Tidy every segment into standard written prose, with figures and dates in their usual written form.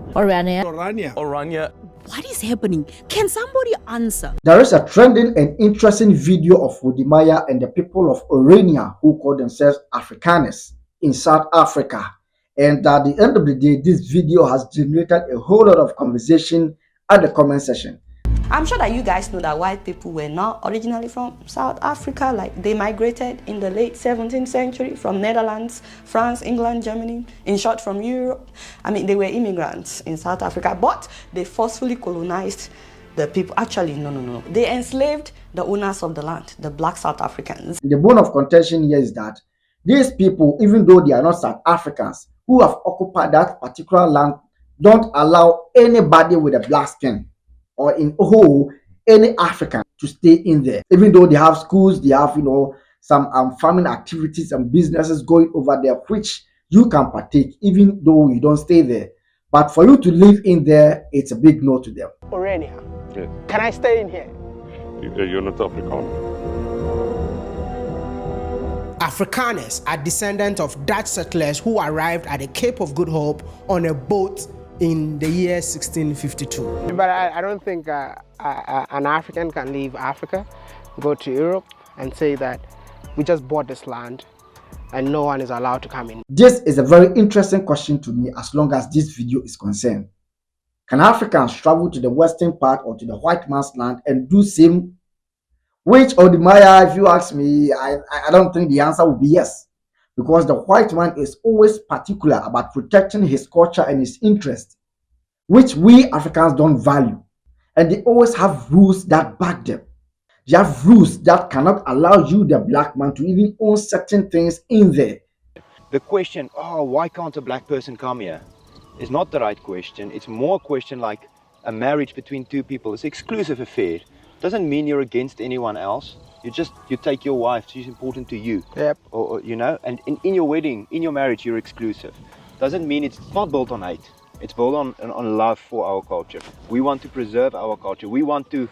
Orania. What is happening? Can somebody answer? There is a trending and interesting video of Wodimaya and the people of Orania who call themselves Afrikaners in South Africa. And at the end of the day, this video has generated a whole lot of conversation at the comment section. I'm sure that you guys know that white people were not originally from South Africa. Like, they migrated in the late 17th century from Netherlands, France, England, Germany, in short, from Europe. I mean, they were immigrants in South Africa, but they forcefully colonized the people. Actually, no. They enslaved the owners of the land, the black South Africans. The bone of contention here is that these people, even though they are not South Africans, who have occupied that particular land, don't allow anybody with a black skin or in whole any African to stay in there. Even though they have schools, they have some farming activities and businesses going over there, which you can partake, even though you don't stay there. But for you to live in there, it's a big no to them. Orania. Yes. Can I stay in here? You're not Afrikaner. Afrikaners are descendants of Dutch settlers who arrived at the Cape of Good Hope on a boat in the year 1652. But I don't think an African can leave Africa, go to Europe and say that we just bought this land and no one is allowed to come in. This is a very interesting question to me as long as this video is concerned. Can Africans travel to the western part or to the white man's land and do same? Which Wodimaya, if you ask me, I don't think the answer will be yes. Because the white man is always particular about protecting his culture and his interests, which we Africans don't value. And they always have rules that back them. They have rules that cannot allow you, the black man, to even own certain things in there. The question, why can't a black person come here, is not the right question. It's more a question like a marriage between two people. It's an exclusive affair. Doesn't mean you're against anyone else. You take your wife, she's important to you. Yep. Or and in your wedding, in your marriage, you're exclusive. Doesn't mean it's not built on hate. It's built on love for our culture. We want to preserve our culture. We want to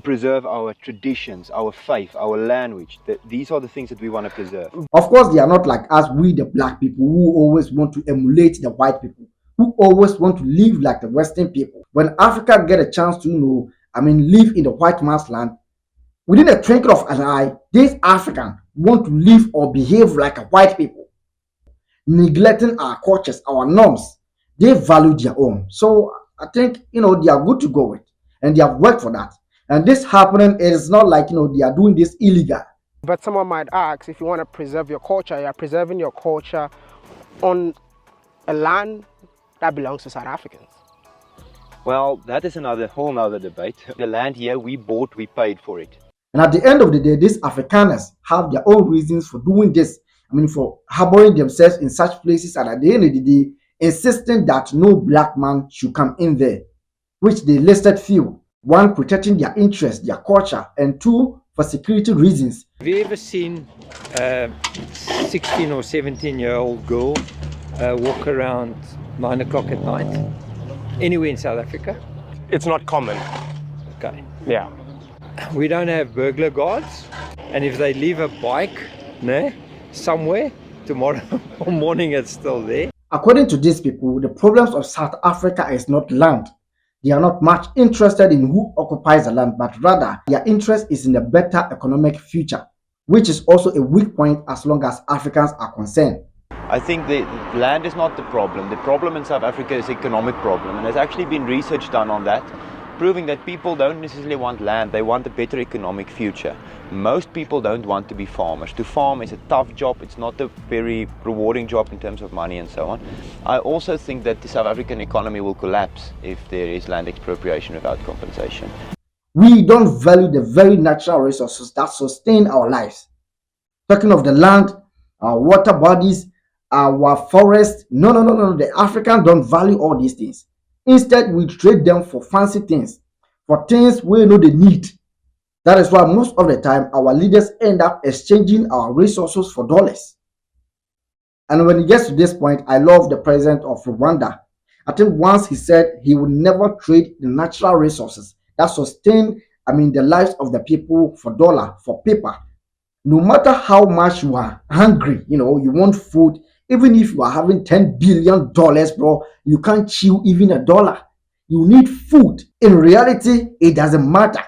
preserve our traditions, our faith, our language. These are the things that we want to preserve. Of course, they are not like us, we the black people, who always want to emulate the white people, who always want to live like the Western people. When Africa get a chance to, live in the white man's land, within a twinkle of an eye, these Africans want to live or behave like a white people, neglecting our cultures, our norms. They value their own. So I think, they are good to go with, and they have worked for that. And this happening is not like, they are doing this illegal. But someone might ask, if you want to preserve your culture, you're preserving your culture on a land that belongs to South Africans. Well, that is whole nother debate. The land here, we bought, we paid for it. And at the end of the day, these Afrikaners have their own reasons for doing this. For harboring themselves in such places, and at the end of the day, insisting that no black man should come in there, which they listed few. One, protecting their interests, their culture, and two, for security reasons. Have you ever seen a 16 or 17-year-old girl walk around 9 o'clock at night anywhere in South Africa? It's not common. Okay. Yeah. We don't have burglar guards, and if they leave a bike somewhere, tomorrow morning it's still there. According to these people, the problems of South Africa is not land. They are not much interested in who occupies the land, but rather their interest is in a better economic future, which is also a weak point as long as Africans are concerned. I think the land is not the problem. The problem in South Africa is economic problem, and there's actually been research done on that, proving that people don't necessarily want land, they want a better economic future. Most people don't want to be farmers. To farm is a tough job, it's not a very rewarding job in terms of money and so on. I also think that the South African economy will collapse if there is land expropriation without compensation. We don't value the very natural resources that sustain our lives. Talking of the land, our water bodies, our forests, no, the Africans don't value all these things. Instead, we trade them for fancy things, for things we know they need. That is why most of the time our leaders end up exchanging our resources for dollars. And when it gets to this point, I love the president of Rwanda. I think once he said he would never trade the natural resources that sustain, the lives of the people for dollar, for paper. No matter how much you are hungry, you want food, Even if you are having $10 billion, bro, you can't chew even a dollar. You need food. In reality, it doesn't matter.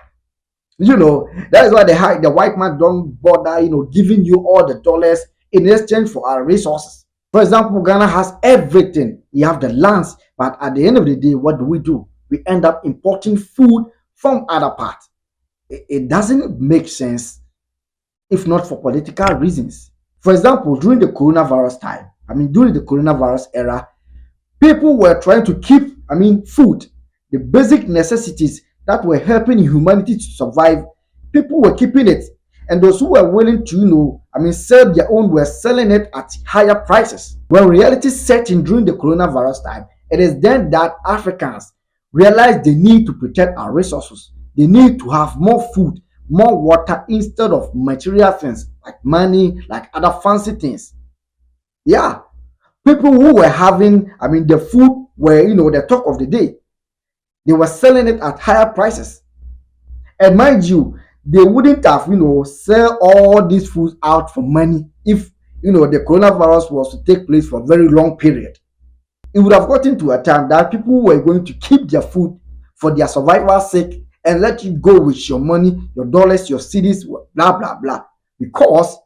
That is why the white man don't bother, giving you all the dollars in exchange for our resources. For example, Ghana has everything. You have the lands, but at the end of the day, what do? We end up importing food from other parts. It doesn't make sense if not for political reasons. For example, during the coronavirus time, during the coronavirus era, people were trying to keep, food, the basic necessities that were helping humanity to survive. People were keeping it, and those who were willing to, sell their own were selling it at higher prices. When reality set in during the coronavirus time, it is then that Africans realized they need to protect our resources. They need to have more food, more water instead of material things like money, like other fancy things. Yeah, people who were having, the food were, the talk of the day. They were selling it at higher prices. And mind you, they wouldn't have, sell all these foods out for money if, the coronavirus was to take place for a very long period. It would have gotten to a time that people were going to keep their food for their survival sake and let you go with your money, your dollars, your cities, blah, blah, blah. Because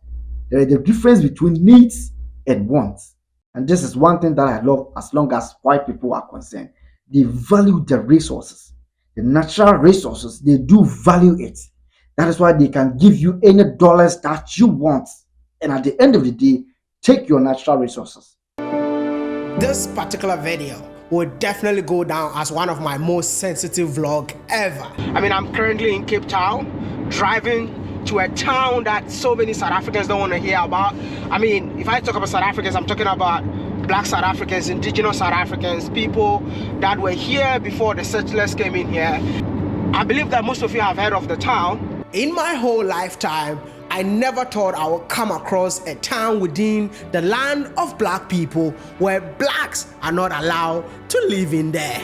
there is a difference between needs and wants. And this is one thing that I love as long as white people are concerned. They value the resources, the natural resources. They do value it. That is why they can give you any dollars that you want. And at the end of the day, take your natural resources. This particular video will definitely go down as one of my most sensitive vlog ever. I'm currently in Cape Town, driving to a town that so many South Africans don't want to hear about. If I talk about South Africans, I'm talking about Black South Africans, indigenous South Africans, people that were here before the settlers came in here. I believe that most of you have heard of the town. In my whole lifetime, I never thought I would come across a town within the land of Black people where blacks are not allowed to live in there.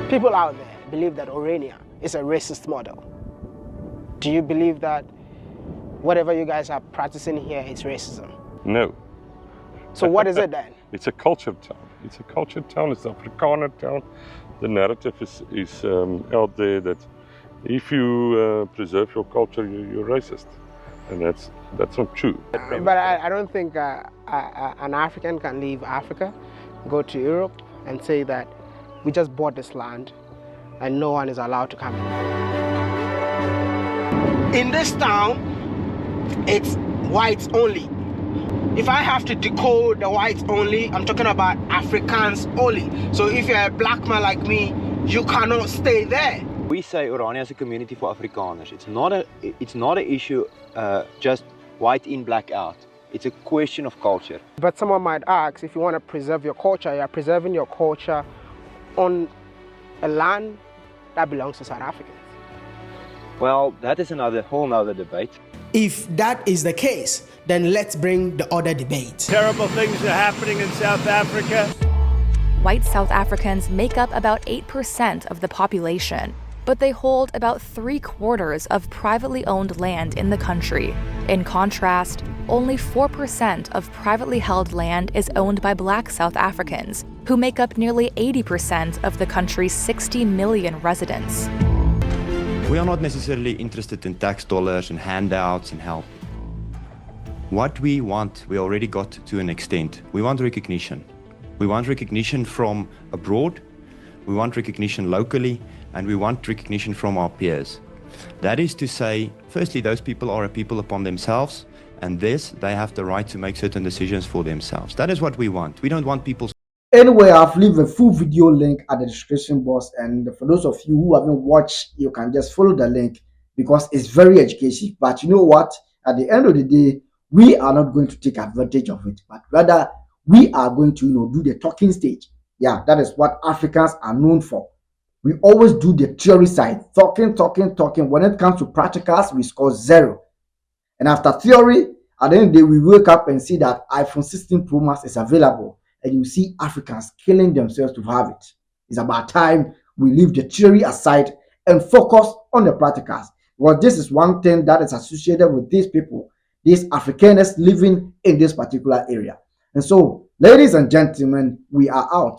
People out there believe that Orania is a racist model. Do you believe that whatever you guys are practicing here is racism? No. So what is it then? It's a culture town. It's a culture town. It's an Afrikaner town. The narrative is out there that if you preserve your culture, you're racist, and that's not true. But I don't think an African can leave Africa, go to Europe, and say that we just bought this land and no one is allowed to come in. In this town, it's whites only. If I have to decode the whites only, I'm talking about Africans only. So if you're a black man like me, you cannot stay there. We say Orania is a community for Afrikaners. It's not an issue just white in, black out. It's a question of culture. But someone might ask, if you want to preserve your culture, you're preserving your culture on a land that belongs to South Africans. Well, that is whole nother debate. If that is the case, then let's bring the other debate. Terrible things are happening in South Africa. White South Africans make up about 8% of the population, but they hold about 3/4 of privately owned land in the country. In contrast, only 4% of privately held land is owned by Black South Africans, who make up nearly 80% of the country's 60 million residents. We are not necessarily interested in tax dollars and handouts and help. What we want, we already got to an extent. We want recognition. We want recognition from abroad, we want recognition locally, and we want recognition from our peers. That is to say, firstly, those people are a people upon themselves, and this, they have the right to make certain decisions for themselves. That is what we want. We don't want people. Anyway, I've leave a full video link at the description box, and for those of you who haven't watched, you can just follow the link because it's very educational. But you know what? At the end of the day, we are not going to take advantage of it, but rather we are going to, do the talking stage. Yeah, that is what Africans are known for. We always do the theory side, talking. When it comes to practicals, we score 0. And after theory, at the end of the day, we wake up and see that iPhone 16 Pro Max is available. And you see Africans killing themselves to have it. It's about time we leave the theory aside and focus on the practicals. Well, this is one thing that is associated with these people. these Afrikaners living in this particular area. And so, ladies and gentlemen, we are out.